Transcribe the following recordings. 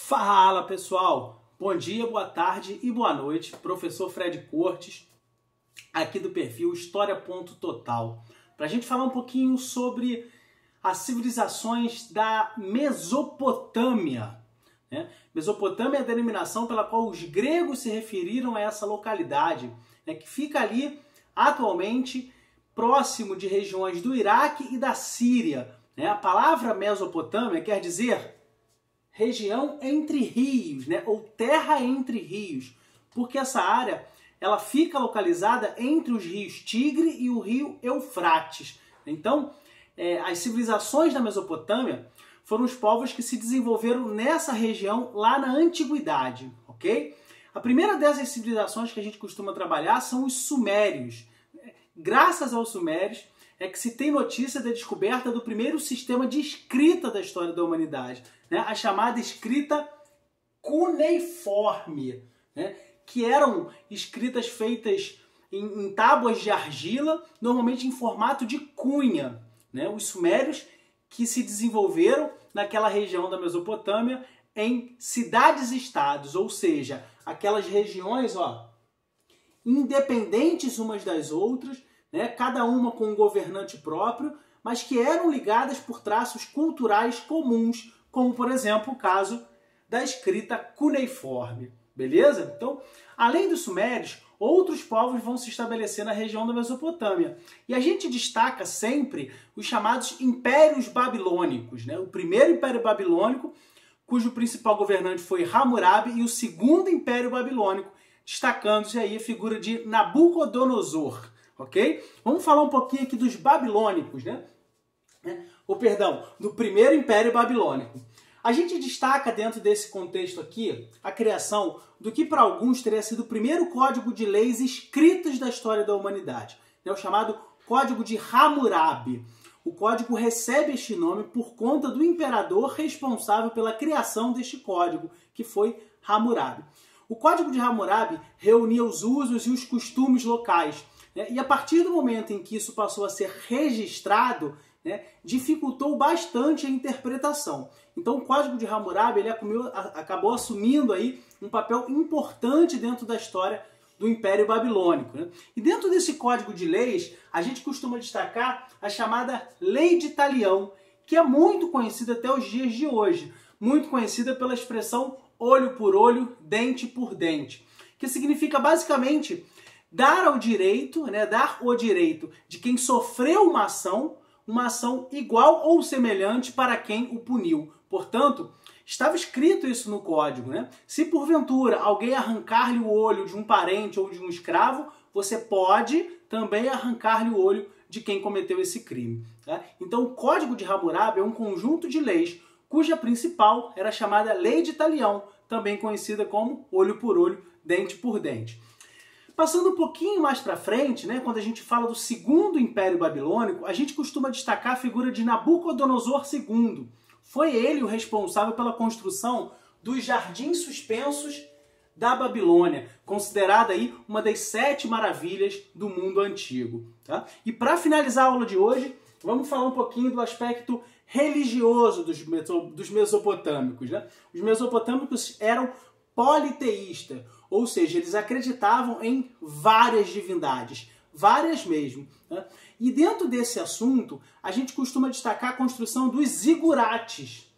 Fala pessoal, bom dia, boa tarde e boa noite. Professor Fred Cortes, aqui do perfil História.total, para a gente falar um pouquinho sobre as civilizações da Mesopotâmia. Mesopotâmia é a denominação pela qual os gregos se referiram a essa localidade, que fica ali atualmente próximo de regiões do Iraque e da Síria. A palavra Mesopotâmia quer dizer região entre rios, ou terra entre rios, porque essa área ela fica localizada entre os rios Tigre e o rio Eufrates. Então, as civilizações da Mesopotâmia foram os povos que se desenvolveram nessa região lá na antiguidade, ok? A primeira dessas civilizações que a gente costuma trabalhar são os sumérios. Graças aos sumérios é que se tem notícia da descoberta do primeiro sistema de escrita da história da humanidade, a chamada escrita cuneiforme, que eram escritas feitas em tábuas de argila, normalmente em formato de cunha. Os sumérios que se desenvolveram naquela região da Mesopotâmia em cidades-estados, ou seja, aquelas regiões independentes umas das outras, cada uma com um governante próprio, mas que eram ligadas por traços culturais comuns, como, por exemplo, o caso da escrita cuneiforme. Beleza? Então, além dos sumérios, outros povos vão se estabelecer na região da Mesopotâmia. E a gente destaca sempre os chamados impérios babilônicos. O primeiro império babilônico, cujo principal governante foi Hammurabi, e o segundo império babilônico, destacando-se aí a figura de Nabucodonosor. Ok? Vamos falar um pouquinho aqui dos babilônicos, do primeiro império babilônico. A gente destaca dentro desse contexto aqui a criação do que para alguns teria sido o primeiro código de leis escritas da história da humanidade, o chamado Código de Hammurabi. O código recebe este nome por conta do imperador responsável pela criação deste código, que foi Hammurabi. O Código de Hammurabi reunia os usos e os costumes locais, e a partir do momento em que isso passou a ser registrado, dificultou bastante a interpretação. Então o Código de Hammurabi ele acabou assumindo aí um papel importante dentro da história do Império Babilônico. E dentro desse código de leis, a gente costuma destacar a chamada Lei de Talião, que é muito conhecida até os dias de hoje, muito conhecida pela expressão olho por olho, dente por dente, que significa basicamente dar o direito de quem sofreu uma ação igual ou semelhante para quem o puniu. Portanto, estava escrito isso no código. Se porventura alguém arrancar-lhe o olho de um parente ou de um escravo, você pode também arrancar-lhe o olho de quem cometeu esse crime. Então, o Código de Hammurabi é um conjunto de leis cuja principal era chamada Lei de Talião, também conhecida como olho por olho, dente por dente. Passando um pouquinho mais para frente, quando a gente fala do segundo Império Babilônico, a gente costuma destacar a figura de Nabucodonosor II. Foi ele o responsável pela construção dos Jardins Suspensos da Babilônia, considerada aí uma das 7 maravilhas do mundo antigo. E para finalizar a aula de hoje, vamos falar um pouquinho do aspecto religioso dos mesopotâmicos. Os mesopotâmicos eram politeístas, ou seja, eles acreditavam em várias divindades, várias mesmo. E dentro desse assunto, a gente costuma destacar a construção dos zigurates.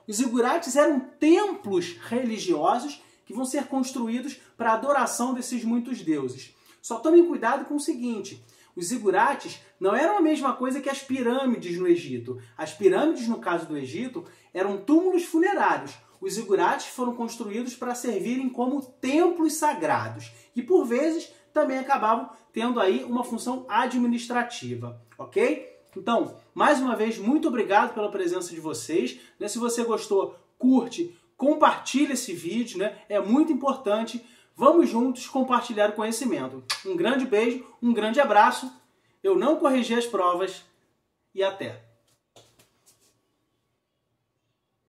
Os zigurates eram templos religiosos que vão ser construídos para a adoração desses muitos deuses. Só tomem cuidado com o seguinte: os zigurates não eram a mesma coisa que as pirâmides no Egito. As pirâmides, no caso do Egito, eram túmulos funerários. Os zigurates foram construídos para servirem como templos sagrados e, por vezes, também acabavam tendo aí uma função administrativa, ok? Então, mais uma vez, muito obrigado pela presença de vocês. Se você gostou, curte, compartilha esse vídeo, é muito importante. Vamos juntos compartilhar o conhecimento. Um grande beijo, um grande abraço. Eu não corrigi as provas e até!